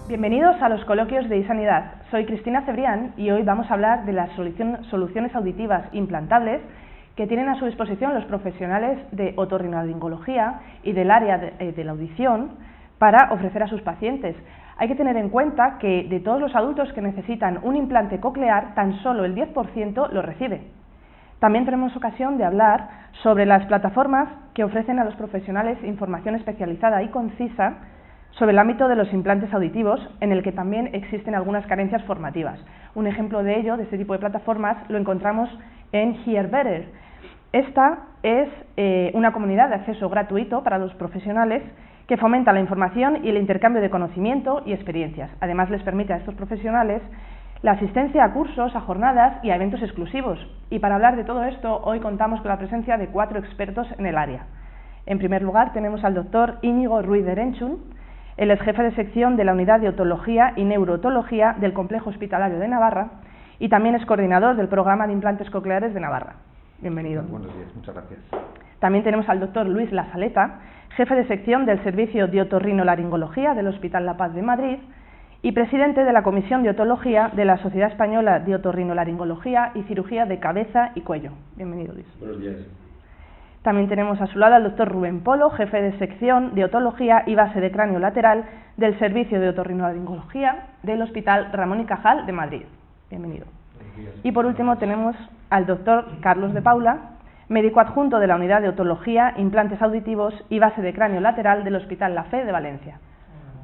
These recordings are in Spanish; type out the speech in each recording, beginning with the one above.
Bienvenidos a los coloquios de iSanidad. Soy Cristina Cebrián y hoy vamos a hablar de las soluciones auditivas implantables que tienen a su disposición los profesionales de otorrinolaringología y del área de la audición para ofrecer a sus pacientes. Hay que tener en cuenta que de todos los adultos que necesitan un implante coclear, tan solo el 10% lo recibe. También tenemos ocasión de hablar sobre las plataformas que ofrecen a los profesionales información especializada y concisa sobre el ámbito de los implantes auditivos, en el que también existen algunas carencias formativas. Un ejemplo de ello, de este tipo de plataformas, lo encontramos en Hear Better. Esta es una comunidad de acceso gratuito para los profesionales que fomenta la información y el intercambio de conocimiento y experiencias. Además, les permite a estos profesionales la asistencia a cursos, a jornadas y a eventos exclusivos. Y para hablar de todo esto, hoy contamos con la presencia de 4 expertos en el área. En primer lugar, tenemos al doctor Íñigo Ruiz de Erenchun. Él es jefe de sección de la Unidad de Otología y Neurootología del Complejo Hospitalario de Navarra y también es coordinador del Programa de Implantes Cocleares de Navarra. Bienvenido. Buenos días, muchas gracias. También tenemos al doctor Luis Lazaleta, jefe de sección del Servicio de Otorrinolaringología del Hospital La Paz de Madrid y presidente de la Comisión de Otología de la Sociedad Española de Otorrinolaringología y Cirugía de Cabeza y Cuello. Bienvenido, Luis. Buenos días. También tenemos a su lado al doctor Rubén Polo, jefe de sección de otología y base de cráneo lateral del Servicio de Otorrinolaringología del Hospital Ramón y Cajal de Madrid. Bienvenido. Y por último tenemos al doctor Carlos de Paula, médico adjunto de la Unidad de Otología, Implantes Auditivos y base de cráneo lateral del Hospital La Fe de Valencia.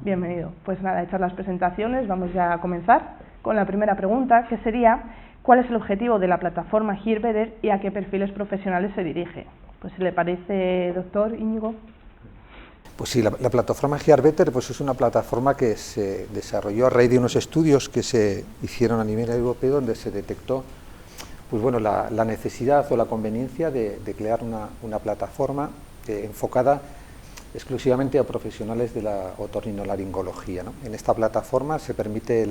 Bienvenido. Pues nada, hechas las presentaciones, vamos ya a comenzar con la primera pregunta, que sería ¿cuál es el objetivo de la plataforma Hear Better y a qué perfiles profesionales se dirige? Pues si le parece, doctor Íñigo. Pues sí, la plataforma Hear Better pues es una plataforma que se desarrolló a raíz de unos estudios que se hicieron a nivel europeo donde se detectó pues bueno, la necesidad o la conveniencia de crear una plataforma enfocada exclusivamente a profesionales de la otorrinolaringología, ¿no? En esta plataforma se permite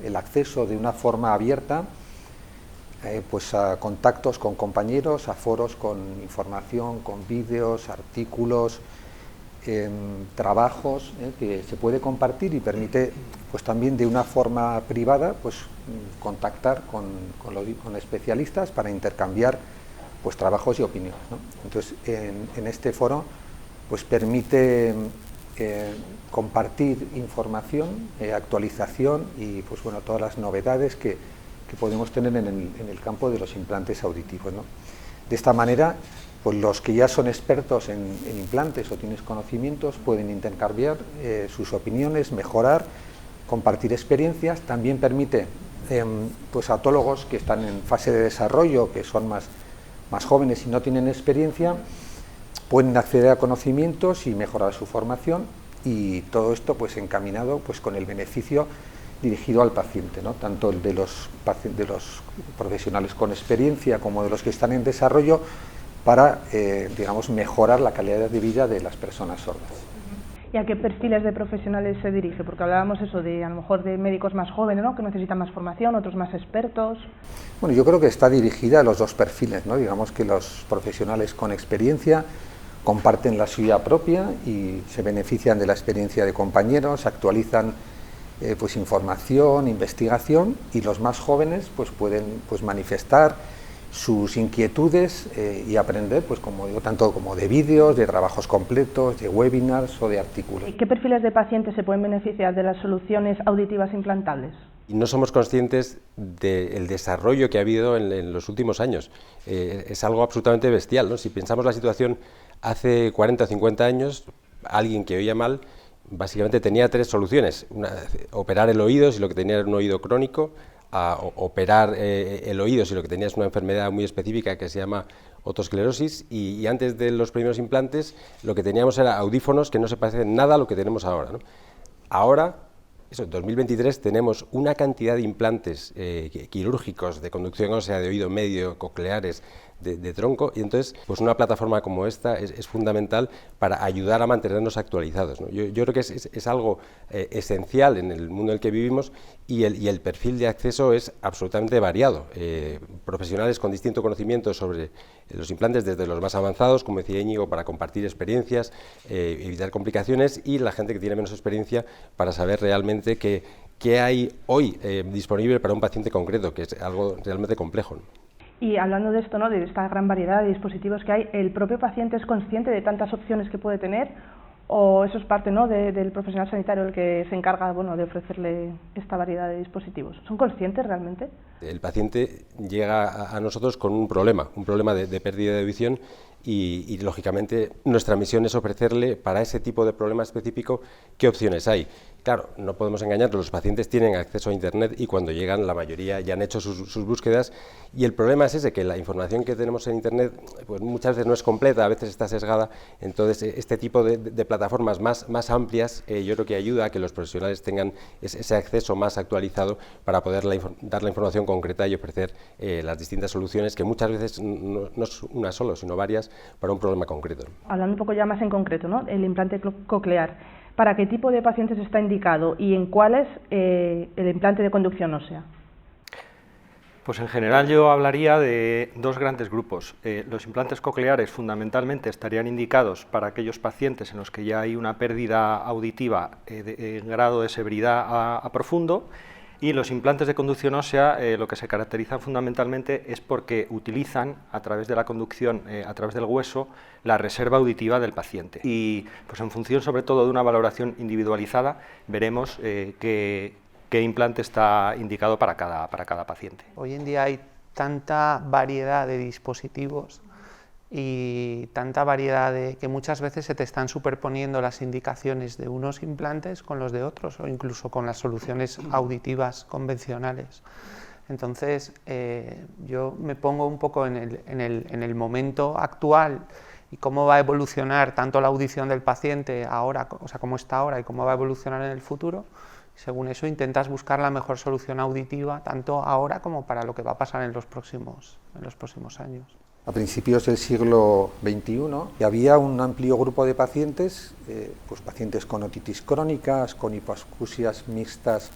el acceso de una forma abierta pues a contactos con compañeros, a foros con información, con vídeos, artículos, trabajos que se puede compartir y permite pues también de una forma privada pues contactar con especialistas para intercambiar pues trabajos y opiniones, ¿no? Entonces en este foro pues permite compartir información, actualización y pues bueno todas las novedades que podemos tener en el campo de los implantes auditivos, ¿no? De esta manera, pues los que ya son expertos en implantes o tienen conocimientos pueden intercambiar sus opiniones, mejorar, compartir experiencias. También permite pues a otólogos que están en fase de desarrollo, que son más jóvenes y no tienen experiencia, pueden acceder a conocimientos y mejorar su formación, y todo esto pues encaminado pues con el beneficio dirigido al paciente, ¿no? Tanto el de los profesionales con experiencia como de los que están en desarrollo para, digamos, mejorar la calidad de vida de las personas sordas. ¿Y a qué perfiles de profesionales se dirige? Porque hablábamos eso de, a lo mejor, de médicos más jóvenes, ¿no?, que necesitan más formación, otros más expertos. Bueno, yo creo que está dirigida a los dos perfiles, ¿no? Digamos que los profesionales con experiencia comparten la suya propia y se benefician de la experiencia de compañeros, actualizan pues información, investigación, y los más jóvenes pues pueden pues manifestar sus inquietudes y aprender, pues como digo, tanto como de vídeos, de trabajos completos, de webinars o de artículos. ¿Y qué perfiles de pacientes se pueden beneficiar de las soluciones auditivas implantables? Y no somos conscientes del desarrollo que ha habido en los últimos años. Es algo absolutamente bestial, ¿no? Si pensamos la situación hace 40 o 50 años, alguien que oía mal básicamente tenía 3 soluciones: operar el oído si lo que tenía era un oído crónico, operar el oído si lo que tenía es una enfermedad muy específica que se llama otosclerosis, y antes de los primeros implantes lo que teníamos era audífonos que no se parecen nada a lo que tenemos ahora, ¿no? Ahora, en 2023 tenemos una cantidad de implantes quirúrgicos de conducción ósea de oído medio, cocleares, de tronco, y entonces pues una plataforma como esta es fundamental para ayudar a mantenernos actualizados, ¿no? Yo creo que es algo esencial en el mundo en el que vivimos, y el perfil de acceso es absolutamente variado. Profesionales con distinto conocimiento sobre los implantes, desde los más avanzados, como decía Íñigo, para compartir experiencias, evitar complicaciones, y la gente que tiene menos experiencia para saber realmente qué hay hoy disponible para un paciente concreto, que es algo realmente complejo, ¿no? Y hablando de esto, ¿no?, de esta gran variedad de dispositivos que hay, ¿el propio paciente es consciente de tantas opciones que puede tener, o eso es parte, ¿no?, del profesional sanitario el que se encarga, bueno, de ofrecerle esta variedad de dispositivos? ¿Son conscientes realmente? El paciente llega a nosotros con un problema de pérdida de audición, y lógicamente nuestra misión es ofrecerle para ese tipo de problema específico qué opciones hay. Claro, no podemos engañarnos, los pacientes tienen acceso a Internet y cuando llegan la mayoría ya han hecho sus búsquedas, y el problema es ese, que la información que tenemos en Internet pues muchas veces no es completa, a veces está sesgada. Entonces este tipo de plataformas más amplias yo creo que ayuda a que los profesionales tengan ese acceso más actualizado para poder dar la información concreta y ofrecer las distintas soluciones, que muchas veces no es una solo, sino varias, para un problema concreto. Hablando un poco ya más en concreto, ¿no?, el implante coclear, ¿para qué tipo de pacientes está indicado y en cuáles el implante de conducción ósea? Pues en general yo hablaría de dos grandes grupos. Los implantes cocleares fundamentalmente estarían indicados para aquellos pacientes en los que ya hay una pérdida auditiva en grado de severidad a profundo, y los implantes de conducción ósea lo que se caracterizan fundamentalmente es porque utilizan a través de la conducción, a través del hueso, la reserva auditiva del paciente. Y pues en función sobre todo de una valoración individualizada veremos qué implante está indicado para cada paciente. Hoy en día hay tanta variedad de dispositivos y tanta variedad de que muchas veces se te están superponiendo las indicaciones de unos implantes con los de otros, o incluso con las soluciones auditivas convencionales. Entonces yo me pongo un poco en el momento actual y cómo va a evolucionar tanto la audición del paciente ahora, o sea, cómo está ahora y cómo va a evolucionar en el futuro. Según eso intentas buscar la mejor solución auditiva tanto ahora como para lo que va a pasar en los próximos años. A principios del siglo XXI había un amplio grupo de pacientes, pues pacientes con otitis crónicas, con hipoacusias mixtas,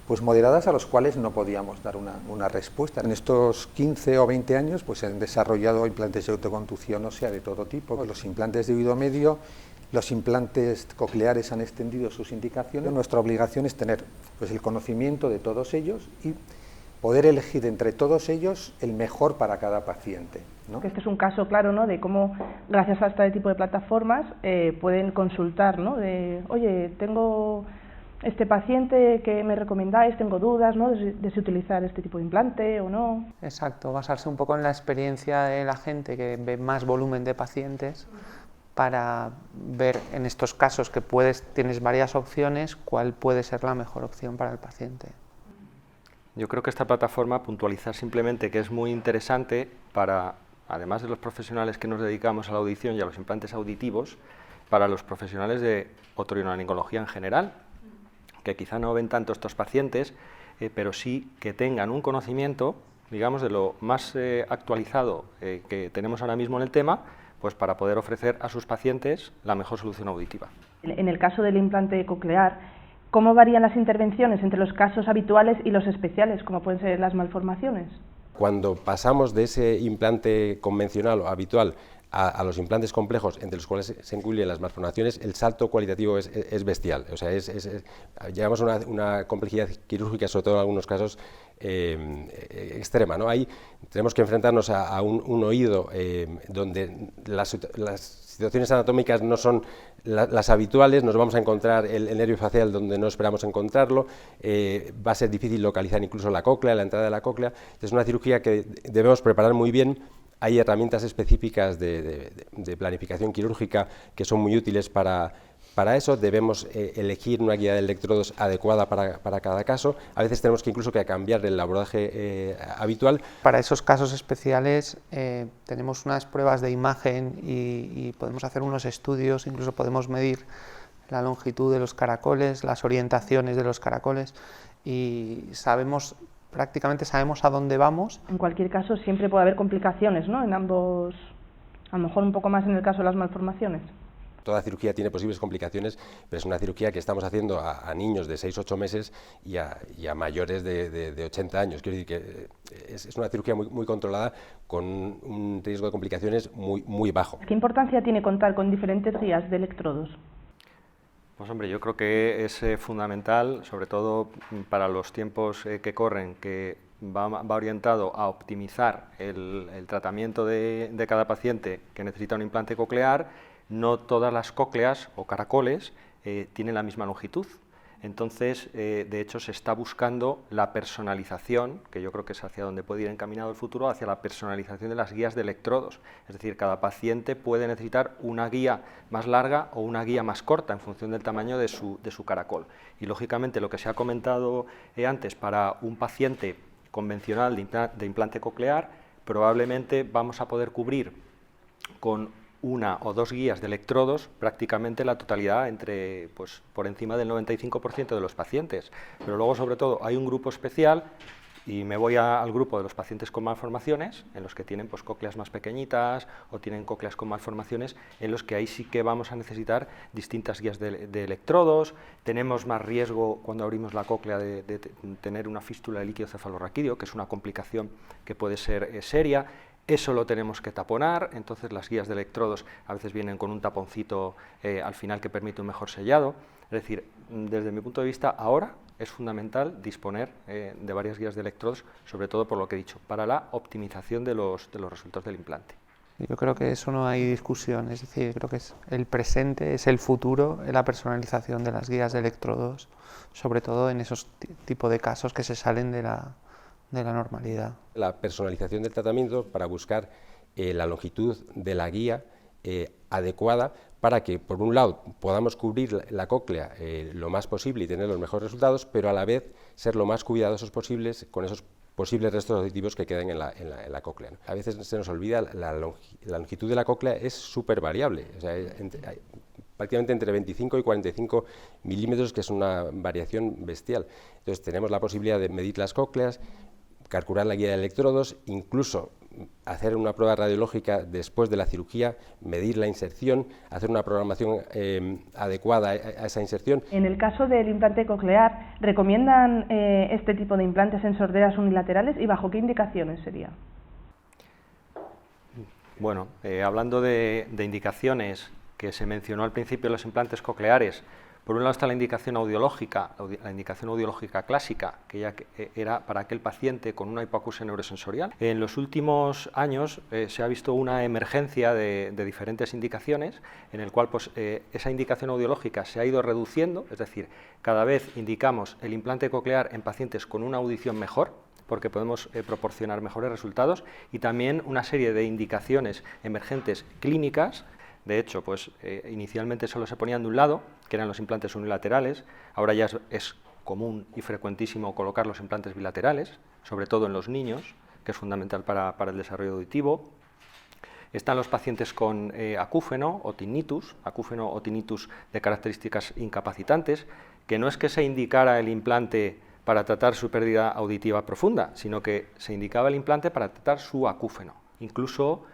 pues moderadas, a los cuales no podíamos dar una respuesta. En estos 15 o 20 años pues se han desarrollado implantes de autoconducción ósea de todo tipo, los implantes de oído medio, los implantes cocleares han extendido sus indicaciones. Nuestra obligación es tener pues el conocimiento de todos ellos y poder elegir entre todos ellos el mejor para cada paciente, ¿no? Este es un caso claro, ¿no?, de cómo gracias a este tipo de plataformas pueden consultar, ¿no?, de oye, tengo este paciente que me recomendáis, tengo dudas, ¿no?, de si utilizar este tipo de implante o no. Exacto, basarse un poco en la experiencia de la gente que ve más volumen de pacientes para ver en estos casos que tienes varias opciones, cuál puede ser la mejor opción para el paciente. Yo creo que esta plataforma, puntualizar simplemente que es muy interesante para, además de los profesionales que nos dedicamos a la audición y a los implantes auditivos, para los profesionales de otorrinolaringología en general, que quizá no ven tanto estos pacientes, pero sí que tengan un conocimiento, digamos, de lo más actualizado que tenemos ahora mismo en el tema, pues para poder ofrecer a sus pacientes la mejor solución auditiva. En el caso del implante coclear, ¿cómo varían las intervenciones entre los casos habituales y los especiales, como pueden ser las malformaciones? Cuando pasamos de ese implante convencional o habitual a los implantes complejos, entre los cuales se incluyen las malformaciones, el salto cualitativo es bestial. O sea, llegamos a una complejidad quirúrgica, sobre todo en algunos casos, extrema, ¿no? Ahí tenemos que enfrentarnos a un oído donde las situaciones anatómicas no son las habituales, nos vamos a encontrar el nervio facial donde no esperamos encontrarlo, va a ser difícil localizar incluso la cóclea, la entrada de la cóclea. Es una cirugía que debemos preparar muy bien. Hay herramientas específicas de planificación quirúrgica que son muy útiles para eso. Debemos elegir una guía de electrodos adecuada para cada caso. A veces tenemos que incluso cambiar el abordaje habitual. Para esos casos especiales tenemos unas pruebas de imagen y podemos hacer unos estudios, incluso podemos medir la longitud de los caracoles, las orientaciones de los caracoles, y sabemos prácticamente sabemos a dónde vamos. En cualquier caso, siempre puede haber complicaciones, ¿no? En ambos, a lo mejor un poco más en el caso de las malformaciones. Toda cirugía tiene posibles complicaciones, pero es una cirugía que estamos haciendo a niños de 6-8 meses y a mayores de 80 años. Quiero decir que es una cirugía muy controlada, con un riesgo de complicaciones muy bajo. ¿Qué importancia tiene contar con diferentes guías de electrodos? Pues hombre, yo creo que es fundamental, sobre todo para los tiempos que corren, que va orientado a optimizar el tratamiento de cada paciente que necesita un implante coclear. No todas las cócleas o caracoles tienen la misma longitud. Entonces, de hecho, se está buscando la personalización, que yo creo que es hacia donde puede ir encaminado el futuro, hacia la personalización de las guías de electrodos. Es decir, cada paciente puede necesitar una guía más larga o una guía más corta en función del tamaño de su caracol. Y, lógicamente, lo que se ha comentado antes, para un paciente convencional de implante coclear, probablemente vamos a poder cubrir con una o dos guías de electrodos prácticamente la totalidad, pues, por encima del 95% de los pacientes. Pero luego, sobre todo, hay un grupo especial, y me voy al grupo de los pacientes con malformaciones, en los que tienen pues, cócleas más pequeñitas o tienen cócleas con malformaciones, en los que ahí sí que vamos a necesitar distintas guías de electrodos. Tenemos más riesgo cuando abrimos la cóclea de tener una fístula de líquido cefalorraquídeo, que es una complicación que puede ser seria. Eso lo tenemos que taponar, entonces las guías de electrodos a veces vienen con un taponcito al final que permite un mejor sellado. Es decir, desde mi punto de vista, ahora es fundamental disponer de varias guías de electrodos, sobre todo por lo que he dicho, para la optimización de los resultados del implante. Yo creo que eso no hay discusión, es decir, creo que es el presente, es el futuro, la personalización de las guías de electrodos, sobre todo en esos tipos de casos que se salen de la normalidad. La personalización del tratamiento para buscar la longitud de la guía adecuada para que, por un lado, podamos cubrir la cóclea lo más posible y tener los mejores resultados, pero a la vez ser lo más cuidadosos posibles con esos posibles restos auditivos que queden en la cóclea, ¿no? A veces se nos olvida la longitud de la cóclea es súper variable, o sea, prácticamente entre 25 y 45 milímetros, que es una variación bestial. Entonces tenemos la posibilidad de medir las cócleas, calcular la guía de electrodos, incluso hacer una prueba radiológica después de la cirugía, medir la inserción, hacer una programación adecuada a esa inserción. En el caso del implante coclear, ¿recomiendan este tipo de implantes en sorderas unilaterales y bajo qué indicaciones sería? Bueno, hablando de indicaciones que se mencionó al principio de los implantes cocleares, por un lado está la indicación audiológica clásica, que ya era para aquel paciente con una hipoacusia neurosensorial. En los últimos años se ha visto una emergencia de diferentes indicaciones, en el cual pues, esa indicación audiológica se ha ido reduciendo, es decir, cada vez indicamos el implante coclear en pacientes con una audición mejor, porque podemos proporcionar mejores resultados, y también una serie de indicaciones emergentes clínicas. De hecho, pues, inicialmente solo se ponían de un lado, que eran los implantes unilaterales. Ahora ya es común y frecuentísimo colocar los implantes bilaterales, sobre todo en los niños, que es fundamental para el desarrollo auditivo. Están los pacientes con acúfeno o tinnitus de características incapacitantes, que no es que se indicara el implante para tratar su pérdida auditiva profunda, sino que se indicaba el implante para tratar su acúfeno. Incluso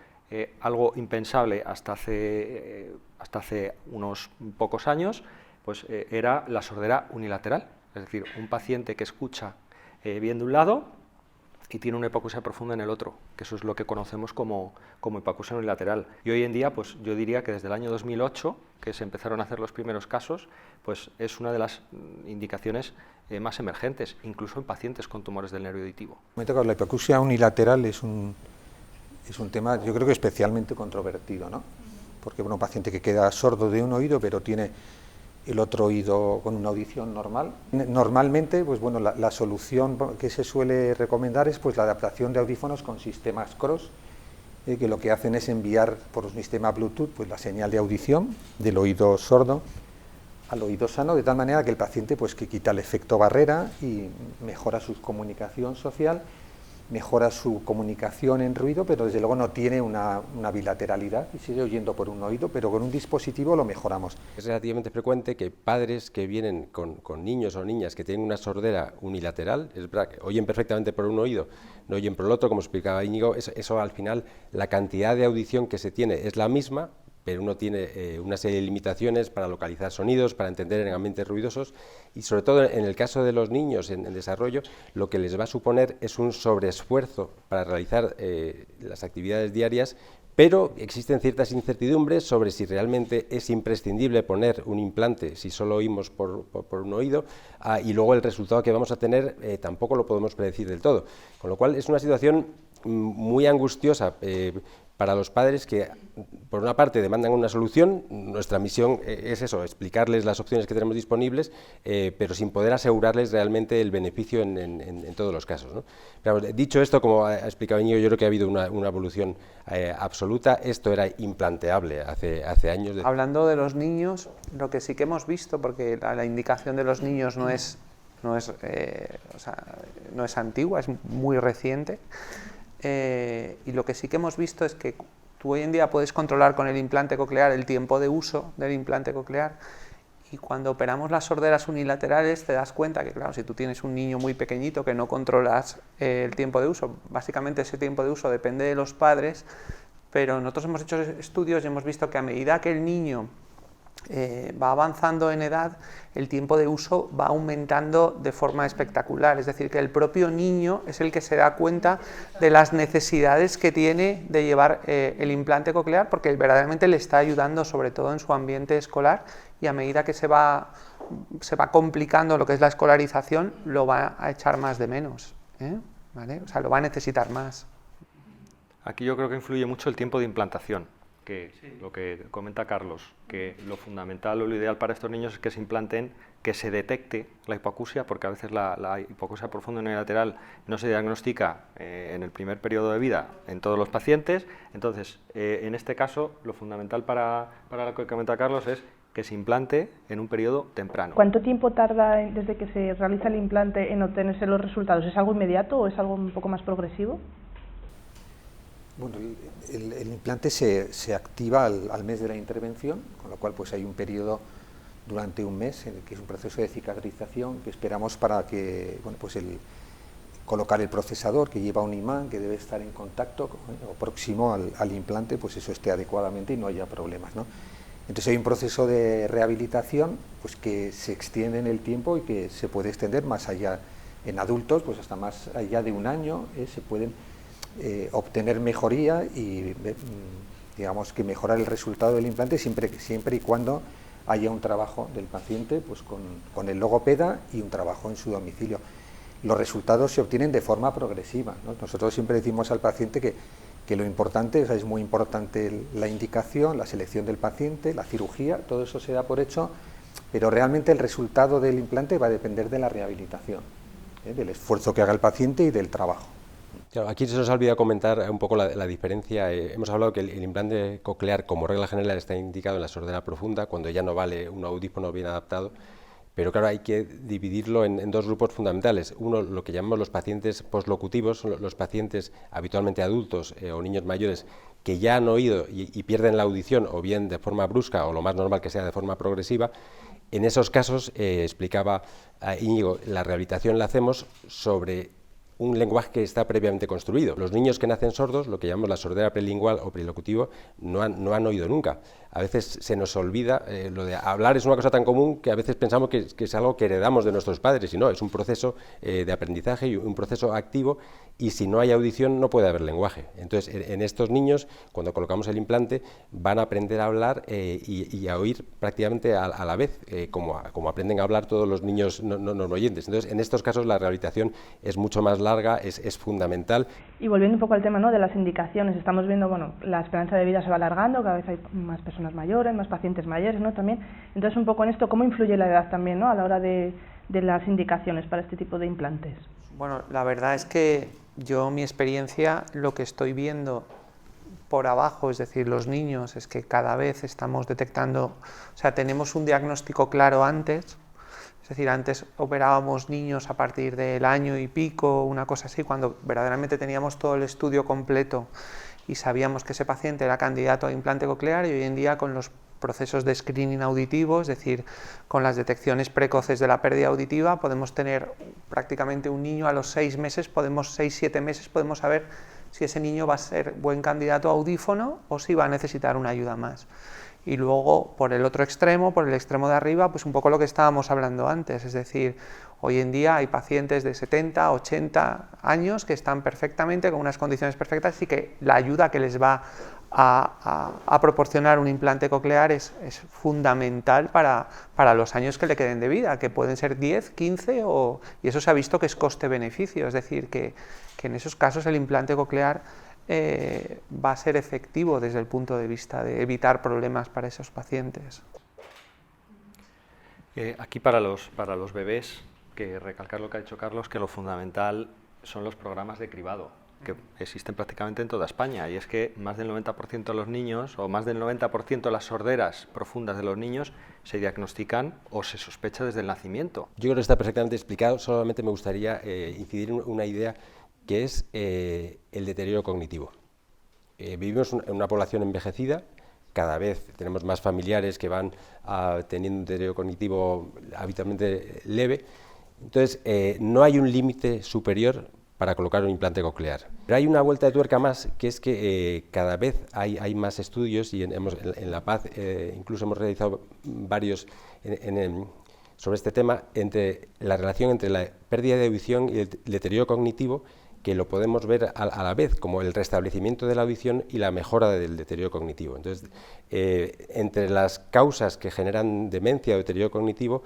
algo impensable hasta hace unos pocos años, pues era la sordera unilateral, es decir, un paciente que escucha bien de un lado y tiene una hipoacusia profunda en el otro, que eso es lo que conocemos como hipoacusia unilateral. Y hoy en día, pues yo diría que desde el año 2008, que se empezaron a hacer los primeros casos, pues es una de las indicaciones más emergentes, incluso en pacientes con tumores del nervio auditivo. La hipoacusia unilateral es un tema, yo creo que especialmente controvertido, ¿no? Porque bueno, un paciente que queda sordo de un oído, pero tiene el otro oído con una audición normal. Normalmente, pues bueno, la solución que se suele recomendar es pues la adaptación de audífonos con sistemas Cross, que lo que hacen es enviar por un sistema Bluetooth pues la señal de audición del oído sordo al oído sano, de tal manera que el paciente pues que quita el efecto barrera y mejora su comunicación social mejora su comunicación en ruido, pero desde luego no tiene una bilateralidad y sigue oyendo por un oído, pero con un dispositivo lo mejoramos. Es relativamente frecuente que padres que vienen con niños o niñas que tienen una sordera unilateral, es verdad que oyen perfectamente por un oído, no oyen por el otro, como explicaba Íñigo, eso al final, la cantidad de audición que se tiene es la misma, pero uno tiene una serie de limitaciones para localizar sonidos, para entender en ambientes ruidosos, y sobre todo en el caso de los niños en desarrollo, lo que les va a suponer es un sobreesfuerzo para realizar las actividades diarias, pero existen ciertas incertidumbres sobre si realmente es imprescindible poner un implante si solo oímos por un oído, y luego el resultado que vamos a tener tampoco lo podemos predecir del todo, con lo cual es una situación muy angustiosa para los padres que, por una parte, demandan una solución. Nuestra misión es eso, explicarles las opciones que tenemos disponibles, pero sin poder asegurarles realmente el beneficio en todos los casos, ¿no? Pero, dicho esto, como ha explicado Íñigo, yo creo que ha habido una evolución absoluta. Esto era implanteable hace años. Hablando de los niños, lo que sí que hemos visto, porque la indicación de los niños no es antigua, es muy reciente. Y lo que sí que hemos visto es que tú hoy en día puedes controlar con el implante coclear el tiempo de uso del implante coclear, y cuando operamos las sorderas unilaterales te das cuenta que, claro, si tú tienes un niño muy pequeñito que no controlas el tiempo de uso, básicamente ese tiempo de uso depende de los padres, pero nosotros hemos hecho estudios y hemos visto que a medida que el niño va avanzando en edad, el tiempo de uso va aumentando de forma espectacular, es decir, que el propio niño es el que se da cuenta de las necesidades que tiene de llevar el implante coclear, porque verdaderamente le está ayudando, sobre todo en su ambiente escolar, y a medida que se va complicando lo que es la escolarización, lo va a echar más de menos, ¿vale? O sea, lo va a necesitar más. Aquí yo creo que influye mucho el tiempo de implantación, que sí, lo que comenta Carlos, que lo fundamental o lo ideal para estos niños es que se implanten, que se detecte la hipoacusia, porque a veces la hipoacusia profunda unilateral no se diagnostica en el primer periodo de vida en todos los pacientes. Entonces, en este caso, lo fundamental para lo que comenta Carlos es que se implante en un periodo temprano. ¿Cuánto tiempo tarda desde que se realiza el implante en obtenerse los resultados? ¿Es algo inmediato o es algo un poco más progresivo? Bueno, el implante se activa al mes de la intervención, con lo cual pues hay un periodo durante un mes en el que es un proceso de cicatrización que esperamos para que, bueno, pues colocar el procesador, que lleva un imán que debe estar en contacto o próximo al implante, pues eso esté adecuadamente y no haya problemas, ¿no? Entonces hay un proceso de rehabilitación pues que se extiende en el tiempo y que se puede extender más allá. En adultos, pues hasta más allá de un año se pueden obtener mejoría y digamos que mejorar el resultado del implante siempre y cuando haya un trabajo del paciente pues con el logopeda y un trabajo en su domicilio. Los resultados se obtienen de forma progresiva, ¿no? Nosotros siempre decimos al paciente que lo importante, o sea, es muy importante la indicación, la selección del paciente, la cirugía, todo eso se da por hecho, pero realmente el resultado del implante va a depender de la rehabilitación, del esfuerzo que haga el paciente y del trabajo. Claro, aquí se nos ha olvidado comentar un poco la diferencia. Hemos hablado que el implante coclear como regla general está indicado en la sordera profunda, cuando ya no vale un audífono bien adaptado, pero claro, hay que dividirlo en dos grupos fundamentales. Uno, lo que llamamos los pacientes poslocutivos, son los pacientes habitualmente adultos o niños mayores que ya han oído y pierden la audición, o bien de forma brusca o lo más normal que sea de forma progresiva. En esos casos, explicaba Íñigo, la rehabilitación la hacemos sobre un lenguaje que está previamente construido. Los niños que nacen sordos, lo que llamamos la sordera prelingual o prilocutivo, no han oído nunca. A veces se nos olvida, lo de hablar es una cosa tan común que a veces pensamos que es algo que heredamos de nuestros padres, y no, es un proceso de aprendizaje y un proceso activo, y si no hay audición no puede haber lenguaje. Entonces, en estos niños, cuando colocamos el implante, van a aprender a hablar y a oír prácticamente a la vez, como aprenden a hablar todos los niños no oyentes. Entonces, en estos casos la rehabilitación es mucho más larga, es fundamental. Y volviendo un poco al tema, ¿no?, de las indicaciones, estamos viendo, bueno, la esperanza de vida se va alargando, cada vez hay más personas mayores, más pacientes mayores, ¿no?, también. Entonces, un poco en esto, ¿cómo influye la edad también, ¿no?, a la hora de las indicaciones para este tipo de implantes? Bueno, la verdad es que yo, mi experiencia, lo que estoy viendo por abajo, es decir, los niños, es que cada vez estamos detectando, o sea, tenemos un diagnóstico claro antes, Es decir, antes operábamos niños a partir del año y pico, una cosa así, cuando verdaderamente teníamos todo el estudio completo y sabíamos que ese paciente era candidato a implante coclear, y hoy en día con los procesos de screening auditivo, es decir, con las detecciones precoces de la pérdida auditiva, podemos tener prácticamente un niño a los 6 meses, 6-7 meses, podemos saber si ese niño va a ser buen candidato a audífono o si va a necesitar una ayuda más. Y luego, por el otro extremo, por el extremo de arriba, pues un poco lo que estábamos hablando antes, es decir, hoy en día hay pacientes de 70, 80 años que están perfectamente, con unas condiciones perfectas, y que la ayuda que les va a proporcionar un implante coclear es fundamental para los años que le queden de vida, que pueden ser 10, 15, y eso se ha visto que es coste-beneficio, es decir, que en esos casos el implante coclear va a ser efectivo desde el punto de vista de evitar problemas para esos pacientes. Aquí para los bebés, que recalcar lo que ha dicho Carlos, que lo fundamental son los programas de cribado, que existen prácticamente en toda España, y es que más del 90% de los niños, o más del 90% de las sorderas profundas de los niños, se diagnostican o se sospecha desde el nacimiento. Yo creo que está perfectamente explicado, solamente me gustaría incidir en una idea que es el deterioro cognitivo. Vivimos en una población envejecida, cada vez tenemos más familiares que van teniendo un deterioro cognitivo habitualmente leve, entonces no hay un límite superior para colocar un implante coclear. Pero hay una vuelta de tuerca más, que es que cada vez hay más estudios, y en La Paz incluso hemos realizado varios sobre este tema, entre la relación entre la pérdida de audición y el deterioro cognitivo, que lo podemos ver a la vez como el restablecimiento de la audición y la mejora del deterioro cognitivo. Entonces, entre las causas que generan demencia o deterioro cognitivo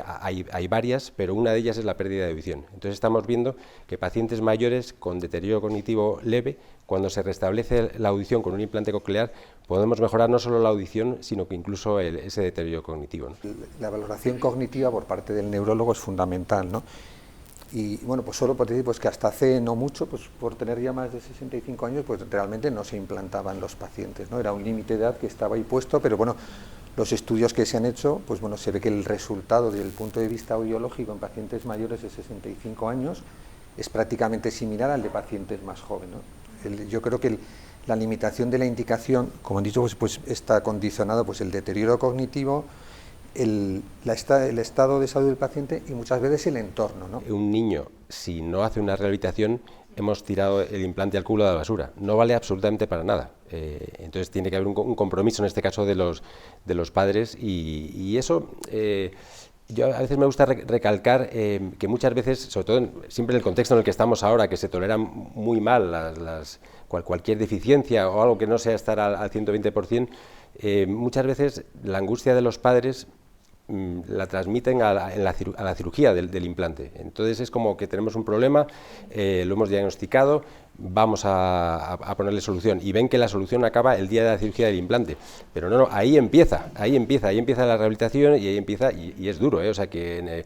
hay varias, pero una de ellas es la pérdida de audición. Entonces estamos viendo que pacientes mayores con deterioro cognitivo leve, cuando se restablece la audición con un implante coclear, podemos mejorar no solo la audición, sino que incluso ese deterioro cognitivo, ¿no? La valoración cognitiva por parte del neurólogo es fundamental, ¿no? Y bueno, pues solo por decir pues que hasta hace no mucho, pues por tener ya más de 65 años, pues realmente no se implantaban los pacientes, ¿no? Era un límite de edad que estaba ahí puesto, pero bueno, los estudios que se han hecho, pues bueno, se ve que el resultado desde el punto de vista audiológico en pacientes mayores de 65 años es prácticamente similar al de pacientes más jóvenes, ¿no? Yo creo que la limitación de la indicación, como he dicho, pues está condicionado pues el deterioro cognitivo, el estado de salud del paciente y muchas veces el entorno, ¿no? Un niño, si no hace una rehabilitación, hemos tirado el implante al culo de la basura. No vale absolutamente para nada. Entonces tiene que haber un compromiso, en este caso, de los padres, y eso... Yo a veces me gusta recalcar que muchas veces, sobre todo siempre en el contexto en el que estamos ahora, que se toleran muy mal cualquier deficiencia o algo que no sea estar al 120%, muchas veces la angustia de los padres la transmiten a la cirugía del implante. Entonces es como que tenemos un problema, lo hemos diagnosticado, vamos a ponerle solución, y ven que la solución acaba el día de la cirugía del implante, pero no, ahí empieza la rehabilitación, y ahí empieza, y es duro, o sea que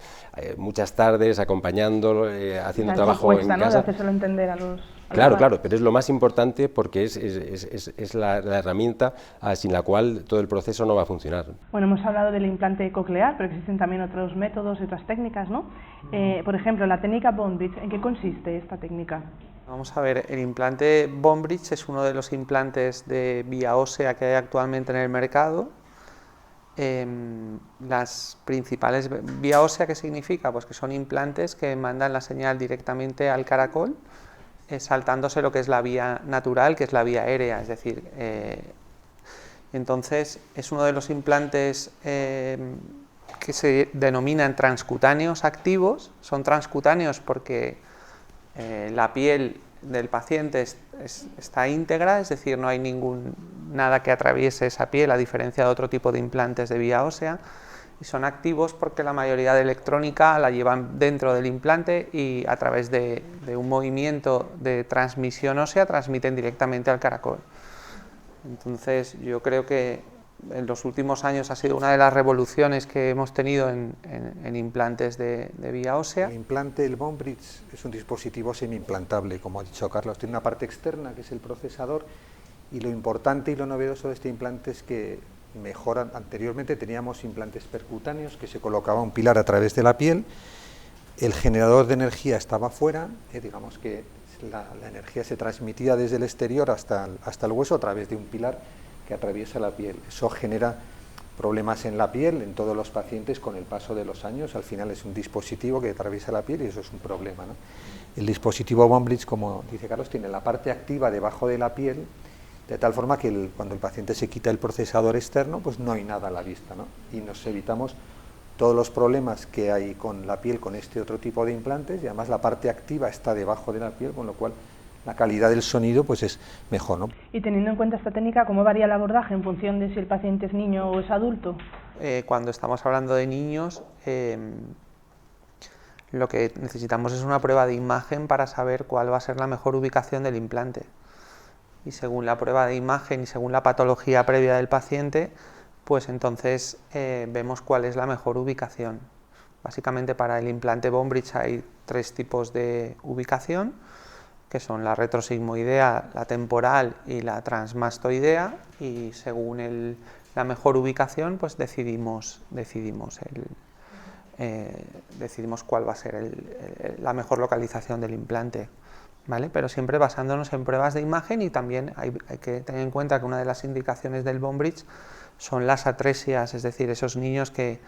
muchas tardes acompañándolo, haciendo trabajo en casa, ¿no? De hacérselo entender a los... Claro, pero es lo más importante, porque es la herramienta sin la cual todo el proceso no va a funcionar. Bueno, hemos hablado del implante coclear, pero existen también otros métodos y otras técnicas, ¿no? Por ejemplo, la técnica Bone Bridge, ¿en qué consiste esta técnica? Vamos a ver, el implante Bone Bridge es uno de los implantes de vía ósea que hay actualmente en el mercado. Las principales vía ósea, ¿qué significa? Pues que son implantes que mandan la señal directamente al caracol, saltándose lo que es la vía natural, que es la vía aérea, es decir, entonces es uno de los implantes que se denominan transcutáneos activos. Son transcutáneos porque la piel del paciente está íntegra, es decir, no hay nada que atraviese esa piel, a diferencia de otro tipo de implantes de vía ósea. Y son activos porque la mayoría de electrónica la llevan dentro del implante, y a través de un movimiento de transmisión ósea transmiten directamente al caracol. Entonces yo creo que en los últimos años ha sido una de las revoluciones que hemos tenido en implantes de vía ósea. El implante, el Bone Bridge, es un dispositivo semi-implantable, como ha dicho Carlos. Tiene una parte externa que es el procesador, y lo importante y lo novedoso de este implante es que mejora. Anteriormente teníamos implantes percutáneos que se colocaba un pilar a través de la piel, el generador de energía estaba fuera, digamos que la energía se transmitía desde el exterior hasta el hueso a través de un pilar que atraviesa la piel. Eso genera problemas en la piel en todos los pacientes con el paso de los años. Al final es un dispositivo que atraviesa la piel y eso es un problema, ¿no? El dispositivo Bone Bridge, como dice Carlos, tiene la parte activa debajo de la piel, de tal forma que cuando el paciente se quita el procesador externo, pues no hay nada a la vista, ¿no? Y nos evitamos todos los problemas que hay con la piel con este otro tipo de implantes, y además la parte activa está debajo de la piel, con lo cual la calidad del sonido pues es mejor, ¿no? Y teniendo en cuenta esta técnica, ¿cómo varía el abordaje en función de si el paciente es niño o es adulto? Cuando estamos hablando de niños, lo que necesitamos es una prueba de imagen para saber cuál va a ser la mejor ubicación del implante. Y según la prueba de imagen y según la patología previa del paciente, pues entonces vemos cuál es la mejor ubicación. Básicamente para el implante Bone Bridge hay 3 tipos de ubicación, que son la retrosigmoidea, la temporal y la transmastoidea, y según la mejor ubicación pues decidimos cuál va a ser la mejor localización del implante, ¿vale? Pero siempre basándonos en pruebas de imagen, y también hay que tener en cuenta que una de las indicaciones del Bone Bridge son las atresias, es decir, esos niños que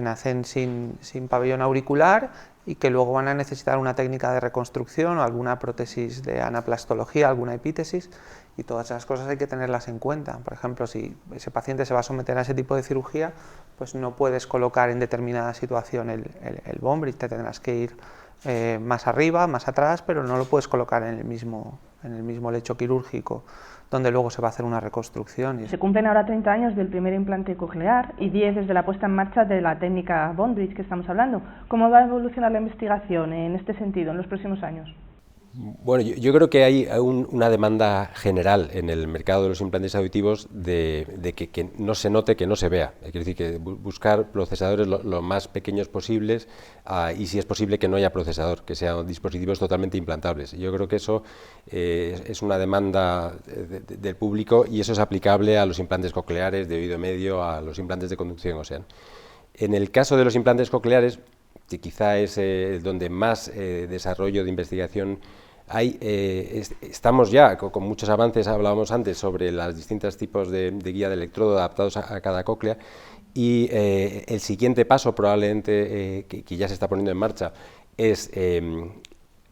nacen sin pabellón auricular y que luego van a necesitar una técnica de reconstrucción o alguna prótesis de anaplastología, alguna epítesis, y todas esas cosas hay que tenerlas en cuenta. Por ejemplo, si ese paciente se va a someter a ese tipo de cirugía, pues no puedes colocar en determinada situación el Bone Bridge, te tendrás que ir más arriba, más atrás, pero no lo puedes colocar en el mismo lecho quirúrgico, donde luego se va a hacer una reconstrucción. Se cumplen ahora 30 años del primer implante coclear y 10 desde la puesta en marcha de la técnica Bone Bridge que estamos hablando. ¿Cómo va a evolucionar la investigación en este sentido en los próximos años? Bueno, yo creo que hay una demanda general en el mercado de los implantes auditivos de que no se note, que no se vea. Es decir, que buscar procesadores lo más pequeños posibles y, si es posible, que no haya procesador, que sean dispositivos totalmente implantables. Yo creo que eso es una demanda del público, y eso es aplicable a los implantes cocleares de oído medio, a los implantes de conducción ósea. En el caso de los implantes cocleares, que quizá es donde más desarrollo de investigación hay, estamos ya con muchos avances. Hablábamos antes sobre los distintos tipos de guía de electrodo adaptados a cada cóclea, y el siguiente paso probablemente que ya se está poniendo en marcha es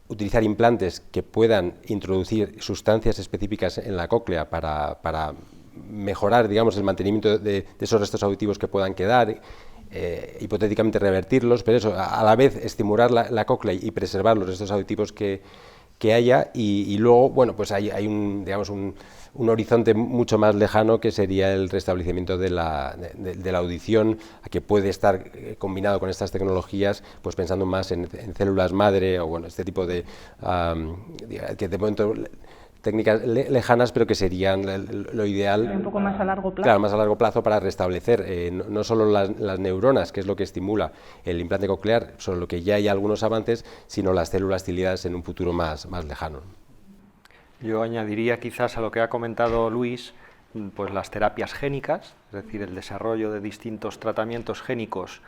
utilizar implantes que puedan introducir sustancias específicas en la cóclea para mejorar, digamos, el mantenimiento de esos restos auditivos que puedan quedar, hipotéticamente revertirlos, pero eso, a la vez estimular la cóclea y preservar los restos auditivos que haya, y luego, bueno, pues hay un horizonte mucho más lejano, que sería el restablecimiento de la audición, que puede estar combinado con estas tecnologías, pues pensando más en células madre, o bueno, este tipo de que de momento técnicas lejanas, pero que serían lo ideal. Un poco más a largo plazo. Claro, más a largo plazo, para restablecer no solo las neuronas, que es lo que estimula el implante coclear, sobre lo que ya hay algunos avances, sino las células ciliadas en un futuro más lejano. Yo añadiría quizás a lo que ha comentado Luis, pues las terapias génicas, es decir, el desarrollo de distintos tratamientos génicos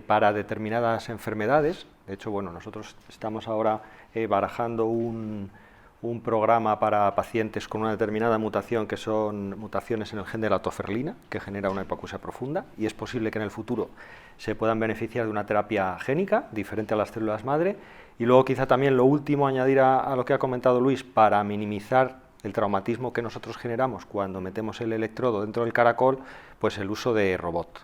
para determinadas enfermedades. De hecho, bueno, nosotros estamos ahora barajando un programa para pacientes con una determinada mutación, que son mutaciones en el gen de la toferlina, que genera una hipoacusia profunda, y es posible que en el futuro se puedan beneficiar de una terapia génica diferente a las células madre. Y luego quizá también lo último, añadir a lo que ha comentado Luis, para minimizar el traumatismo que nosotros generamos cuando metemos el electrodo dentro del caracol, pues el uso de robots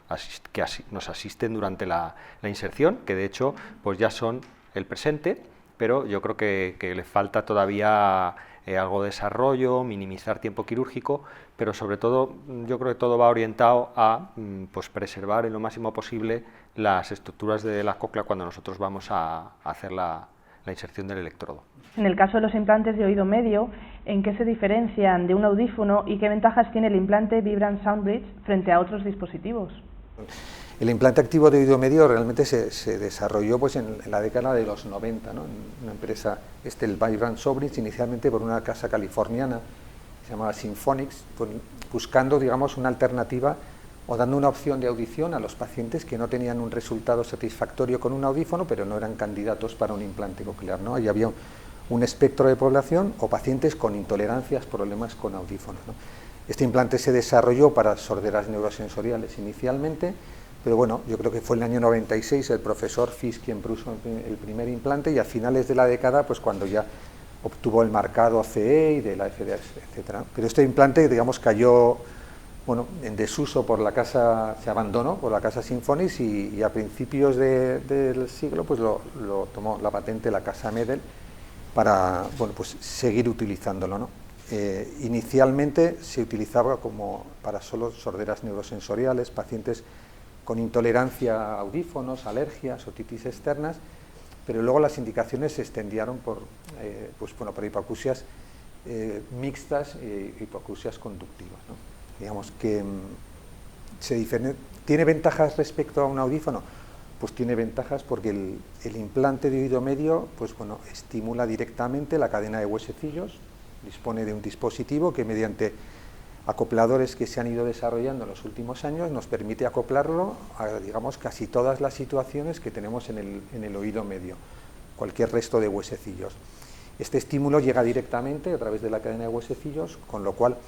que nos asisten durante la inserción, que de hecho pues ya son el presente, pero yo creo que le falta todavía algo de desarrollo, minimizar tiempo quirúrgico, pero sobre todo yo creo que todo va orientado a pues preservar en lo máximo posible las estructuras de la cóclea cuando nosotros vamos a hacer la inserción del electrodo. En el caso de los implantes de oído medio, ¿en qué se diferencian de un audífono y qué ventajas tiene el implante Vibrant Sound Bridge frente a otros dispositivos? El implante activo de oído medio realmente se desarrolló pues en la década de los 90, ¿no? En una empresa, el Vibrant Sound Bridge, inicialmente por una casa californiana, se llamaba Symphonics, buscando, digamos, una alternativa o dando una opción de audición a los pacientes que no tenían un resultado satisfactorio con un audífono, pero no eran candidatos para un implante coclear, ¿no? Ahí había un espectro de población o pacientes con intolerancias, problemas con audífonos, ¿no? Este implante se desarrolló para sorderas neurosensoriales inicialmente, pero bueno, yo creo que fue en el año 96 el profesor Fisch quien puso el primer implante, y a finales de la década, pues cuando ya obtuvo el marcado CE y de la FDA, etcétera. Pero este implante, digamos, cayó en desuso por la casa, se abandonó por la casa Symphonics, y a principios del siglo pues lo tomó la patente la casa Medel para pues seguir utilizándolo, ¿no? Inicialmente se utilizaba como para solo sorderas neurosensoriales, pacientes con intolerancia a audífonos, alergias, otitis externas, pero luego las indicaciones se extendieron por hipoacusias mixtas e hipoacusias conductivas, ¿no? Digamos que ¿tiene ventajas respecto a un audífono? Pues tiene ventajas porque el implante de oído medio estimula directamente la cadena de huesecillos, dispone de un dispositivo que mediante acopladores que se han ido desarrollando en los últimos años nos permite acoplarlo a, digamos, casi todas las situaciones que tenemos en el oído medio, cualquier resto de huesecillos. Este estímulo llega directamente a través de la cadena de huesecillos, con lo cual,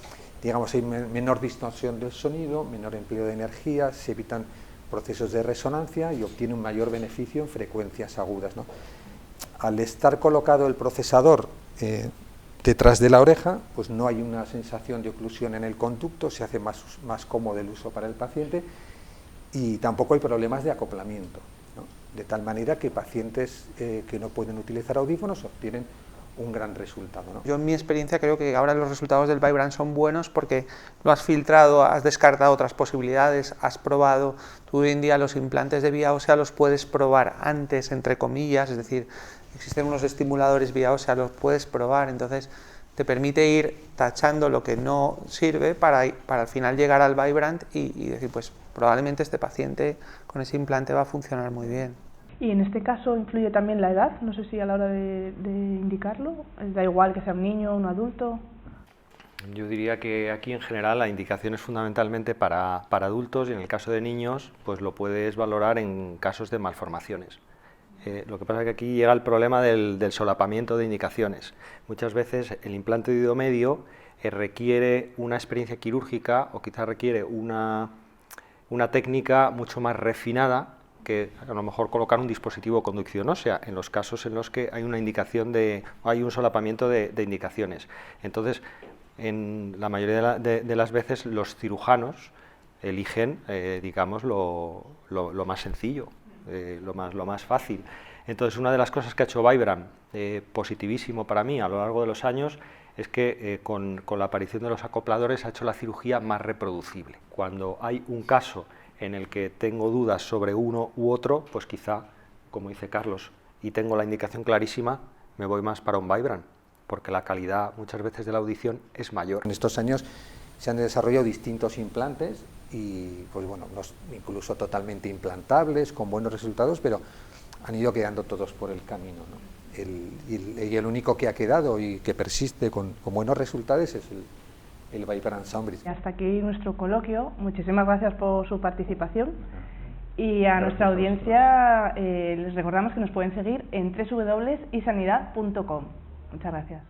digamos, hay menor distorsión del sonido, menor empleo de energía, se evitan procesos de resonancia y obtiene un mayor beneficio en frecuencias agudas, ¿no? Al estar colocado el procesador detrás de la oreja, pues no hay una sensación de oclusión en el conducto, se hace más cómodo el uso para el paciente, y tampoco hay problemas de acoplamiento, ¿no? De tal manera que pacientes que no pueden utilizar audífonos obtienen un gran resultado, ¿no? Yo en mi experiencia creo que ahora los resultados del Vibrant son buenos porque lo has filtrado, has descartado otras posibilidades, has probado. Tú hoy en día los implantes de vía ósea los puedes probar antes, entre comillas, es decir, existen unos estimuladores vía ósea, los puedes probar, entonces te permite ir tachando lo que no sirve para al final llegar al Vibrant y decir, pues probablemente este paciente con ese implante va a funcionar muy bien. Y en este caso influye también la edad, no sé si a la hora de indicarlo, da igual que sea un niño o un adulto. Yo diría que aquí en general la indicación es fundamentalmente para adultos, y en el caso de niños pues lo puedes valorar en casos de malformaciones. Lo que pasa es que aquí llega el problema del solapamiento de indicaciones. Muchas veces el implante de oído medio requiere una experiencia quirúrgica o quizás requiere una técnica mucho más refinada que a lo mejor colocar un dispositivo de conducción ósea en los casos en los que hay una indicación hay un solapamiento de indicaciones. Entonces, en la mayoría de las veces los cirujanos eligen, digamos, lo más sencillo, lo más fácil. Entonces, una de las cosas que ha hecho Vibrant positivísimo para mí a lo largo de los años es que con la aparición de los acopladores ha hecho la cirugía más reproducible. Cuando hay un caso en el que tengo dudas sobre uno u otro, pues quizá, como dice Carlos, y tengo la indicación clarísima, me voy más para un Vibrant, porque la calidad muchas veces de la audición es mayor. En estos años se han desarrollado distintos implantes y, pues bueno, incluso totalmente implantables, con buenos resultados, pero han ido quedando todos por el camino, ¿no? Y el único que ha quedado y que persiste con buenos resultados es el Vibrant Soundbridge. Hasta aquí nuestro coloquio. Muchísimas gracias por su participación. Y a nuestra audiencia les recordamos que nos pueden seguir en www.isanidad.com. Muchas gracias.